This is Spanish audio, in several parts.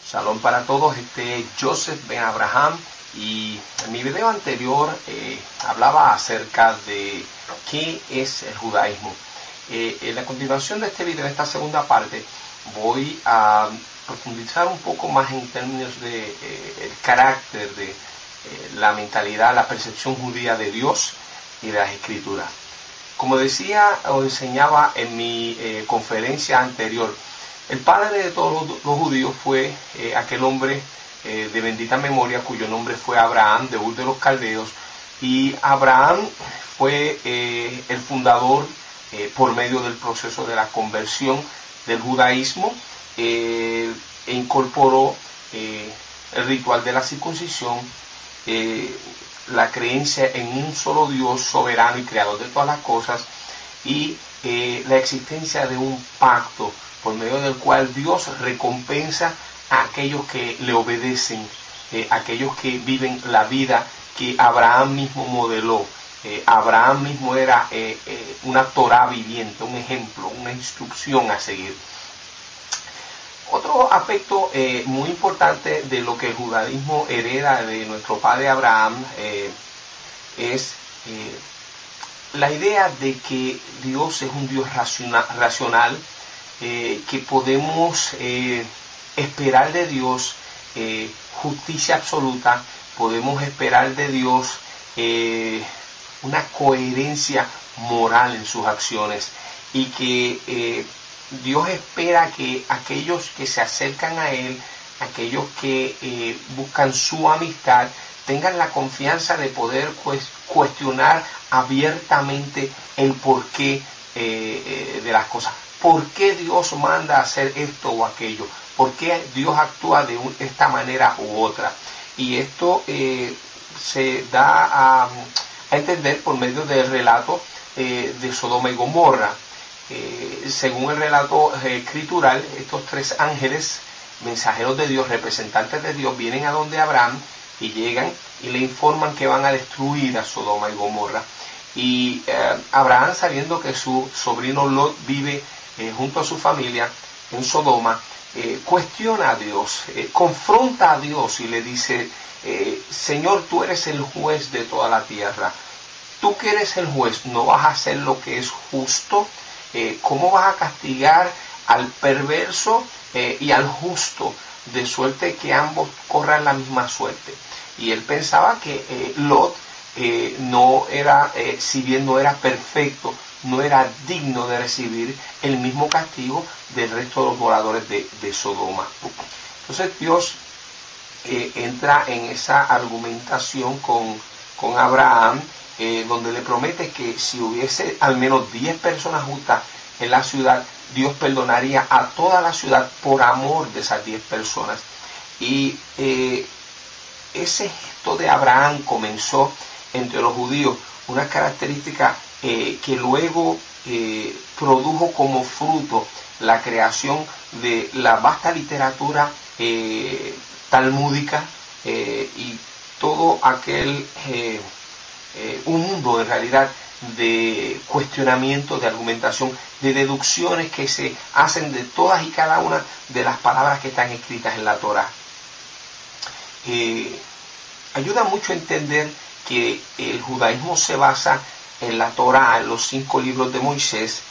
Shalom para todos, este es Joseph Ben Abraham y en mi video anterior hablaba acerca de qué es el judaísmo. En la continuación de este video, en esta segunda parte, voy a profundizar un poco más en términos de el carácter, de la mentalidad, la percepción judía de Dios y de las Escrituras. Como decía o enseñaba en mi conferencia anterior, el padre de todos los judíos fue aquel hombre de bendita memoria cuyo nombre fue Abraham, de Ur de los Caldeos, y Abraham fue el fundador por medio del proceso de la conversión del judaísmo e incorporó el ritual de la circuncisión, la creencia en un solo Dios soberano y creador de todas las cosas, y la existencia de un pacto por medio del cual Dios recompensa a aquellos que le obedecen, aquellos que viven la vida que Abraham mismo modeló. Abraham mismo era una Torá viviente, un ejemplo, una instrucción a seguir. Otro aspecto muy importante de lo que el judaísmo hereda de nuestro padre Abraham es la idea de que Dios es un Dios racional, que podemos esperar de Dios justicia absoluta, podemos esperar de Dios una coherencia moral en sus acciones, y que Dios espera que aquellos que se acercan a Él, aquellos que buscan su amistad, tengan la confianza de poder cuestionar abiertamente el porqué de las cosas. ¿Por qué Dios manda a hacer esto o aquello? ¿Por qué Dios actúa de esta manera u otra? Y esto se da a entender por medio del relato de Sodoma y Gomorra. Según el relato escritural, estos tres ángeles, mensajeros de Dios, representantes de Dios, vienen a donde Abraham y llegan y le informan que van a destruir a Sodoma y Gomorra. Y Abraham, sabiendo que su sobrino Lot vive junto a su familia en Sodoma, cuestiona a Dios, confronta a Dios y le dice: Señor, tú eres el juez de toda la tierra. Tú que eres el juez, ¿no vas a hacer lo que es justo? ¿Cómo vas a castigar al perverso y al justo, de suerte que ambos corran la misma suerte? Y él pensaba que Lot no era, si bien no era perfecto, no era digno de recibir el mismo castigo del resto de los moradores de Sodoma. Entonces Dios entra en esa argumentación con Abraham, donde le promete que si hubiese al menos 10 personas justas en la ciudad, Dios perdonaría a toda la ciudad por amor de esas 10 personas. Y ese gesto de Abraham comenzó entre los judíos una característica que luego produjo como fruto la creación de la vasta literatura talmúdica y todo aquel un mundo en realidad de cuestionamiento, de argumentación, de deducciones que se hacen de todas y cada una de las palabras que están escritas en la Torá. Ayuda mucho a entender que el judaísmo se basa en la Torá, en los 5 libros de Moisés,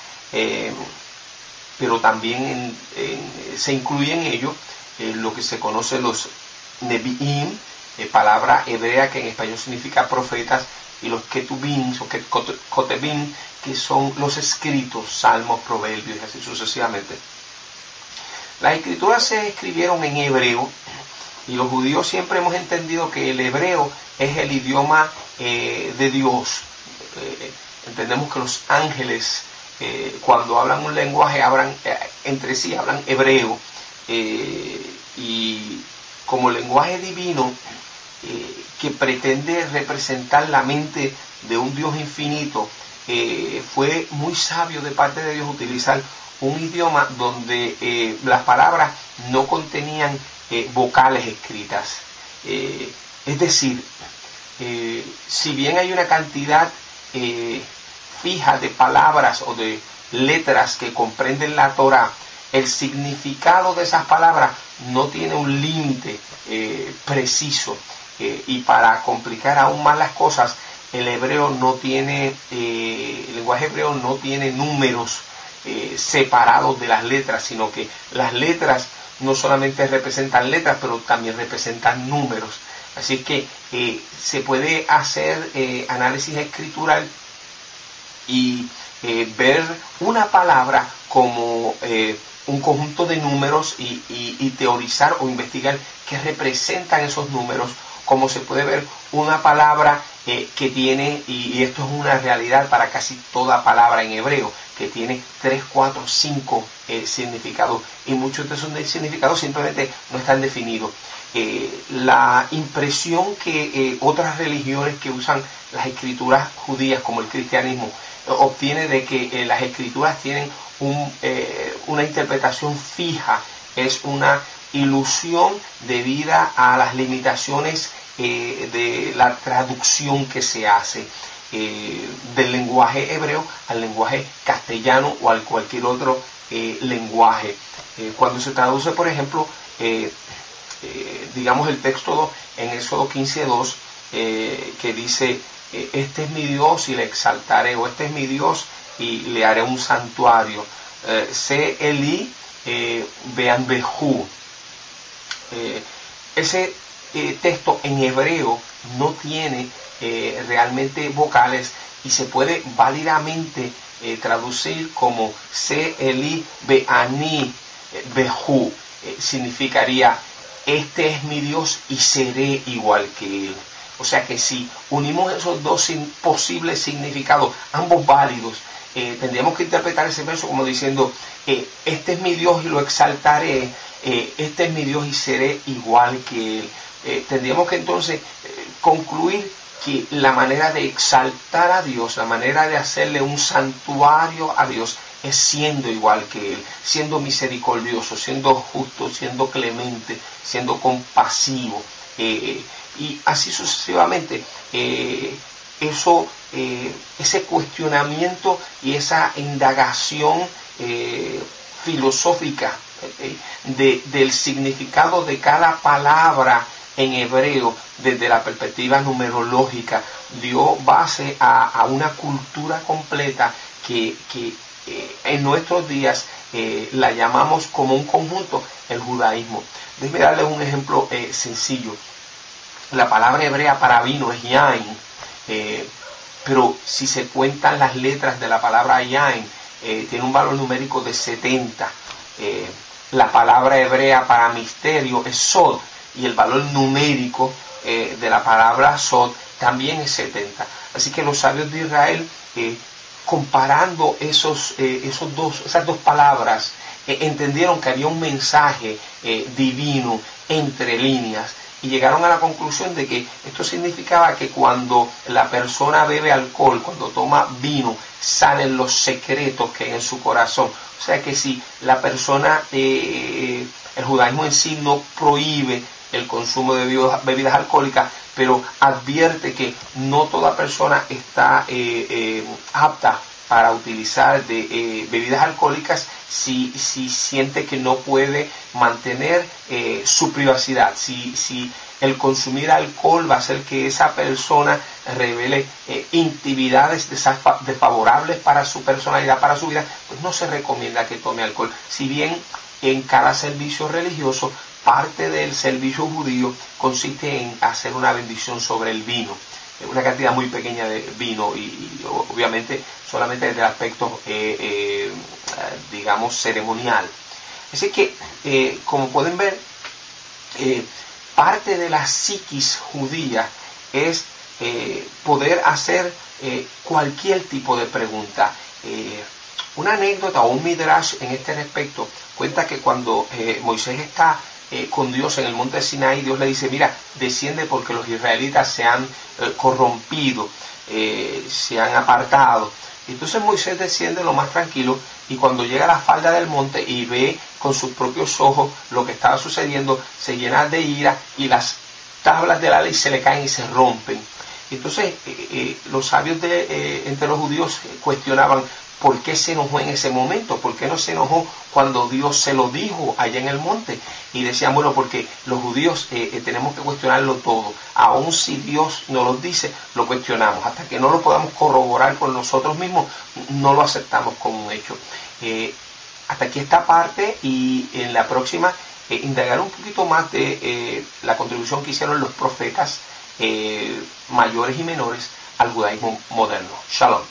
pero también se incluye en ello lo que se conoce los Nevi'im, palabra hebrea que en español significa profetas, y los Ketubim o Kotebim, que son los escritos, salmos, proverbios y así sucesivamente. Las escrituras se escribieron en hebreo, y los judíos siempre hemos entendido que el hebreo es el idioma de Dios. Entendemos que los ángeles, cuando hablan un lenguaje, hablan entre sí, hablan hebreo, y como lenguaje divino que pretende representar la mente de un Dios infinito, fue muy sabio de parte de Dios utilizar un idioma donde las palabras no contenían vocales escritas. Es decir, si bien hay una cantidad fija de palabras o de letras que comprenden la Torá, el significado de esas palabras no tiene un límite preciso, y para complicar aún más las cosas, el hebreo no tiene, el lenguaje hebreo no tiene números separados de las letras, sino que las letras no solamente representan letras, pero también representan números. Así que se puede hacer análisis escritural y ver una palabra como un conjunto de números y teorizar o investigar qué representan esos números, como se puede ver una palabra que tiene, y esto es una realidad para casi toda palabra en hebreo, que tiene 3, 4, 5 significados, y muchos de esos significados simplemente no están definidos. La impresión que otras religiones que usan las escrituras judías, como el cristianismo, obtiene de que las escrituras tienen una interpretación fija, es una ilusión debida a las limitaciones de la traducción que se hace del lenguaje hebreo al lenguaje castellano o al cualquier otro lenguaje. Cuando se traduce, por ejemplo, digamos el texto en Éxodo 15:2, que dice, este es mi Dios y le exaltaré, o este es mi Dios y le haré un santuario. Se Eli vean Behu. Ese texto en hebreo no tiene realmente vocales y se puede válidamente traducir como Se Eli Beani Behu. Significaría, este es mi Dios y seré igual que él. O sea que si unimos esos dos posibles significados, ambos válidos, tendríamos que interpretar ese verso como diciendo, este es mi Dios y lo exaltaré, este es mi Dios y seré igual que él. Tendríamos que entonces concluir que la manera de exaltar a Dios, la manera de hacerle un santuario a Dios, es siendo igual que él, siendo misericordioso, siendo justo, siendo clemente, siendo compasivo, y así sucesivamente. Ese cuestionamiento y esa indagación filosófica del significado de cada palabra en hebreo desde la perspectiva numerológica dio base a una cultura completa que en nuestros días la llamamos como un conjunto el judaísmo. Déjenme darles un ejemplo sencillo. La palabra hebrea para vino es yain, pero si se cuentan las letras de la palabra yain, tiene un valor numérico de 70. La palabra hebrea para misterio es sod, y el valor numérico de la palabra sod también es 70. Así que los sabios de Israel, comparando esas dos palabras, entendieron que había un mensaje divino entre líneas, y llegaron a la conclusión de que esto significaba que cuando la persona bebe alcohol, cuando toma vino, salen los secretos que hay en su corazón. O sea que si la persona, el judaísmo en sí no prohíbe el consumo de bebidas alcohólicas, pero advierte que no toda persona está apta para utilizar bebidas alcohólicas si siente que no puede mantener su privacidad, si el consumir alcohol va a hacer que esa persona revele intimidades desfavorables para su personalidad, para su vida, pues no se recomienda que tome alcohol. Si bien en cada servicio religioso, parte del servicio judío consiste en hacer una bendición sobre el vino, una cantidad muy pequeña de vino, y obviamente solamente desde el aspecto digamos ceremonial. Así que como pueden ver, parte de la psiquis judía es poder hacer cualquier tipo de pregunta. Una anécdota o un midrash en este respecto cuenta que cuando Moisés está con Dios en el monte Sinaí, Dios le dice, mira, desciende porque los israelitas se han corrompido, se han apartado. Entonces Moisés desciende lo más tranquilo, y cuando llega a la falda del monte y ve con sus propios ojos lo que estaba sucediendo, se llena de ira y las tablas de la ley se le caen y se rompen. Entonces los sabios entre los judíos cuestionaban, ¿por qué se enojó en ese momento? ¿Por qué no se enojó cuando Dios se lo dijo allá en el monte? Y decían, bueno, porque los judíos tenemos que cuestionarlo todo. Aun si Dios nos lo dice, lo cuestionamos. Hasta que no lo podamos corroborar por nosotros mismos, no lo aceptamos como un hecho. Hasta aquí esta parte, y en la próxima indagar un poquito más de la contribución que hicieron los profetas mayores y menores al judaísmo moderno. Shalom.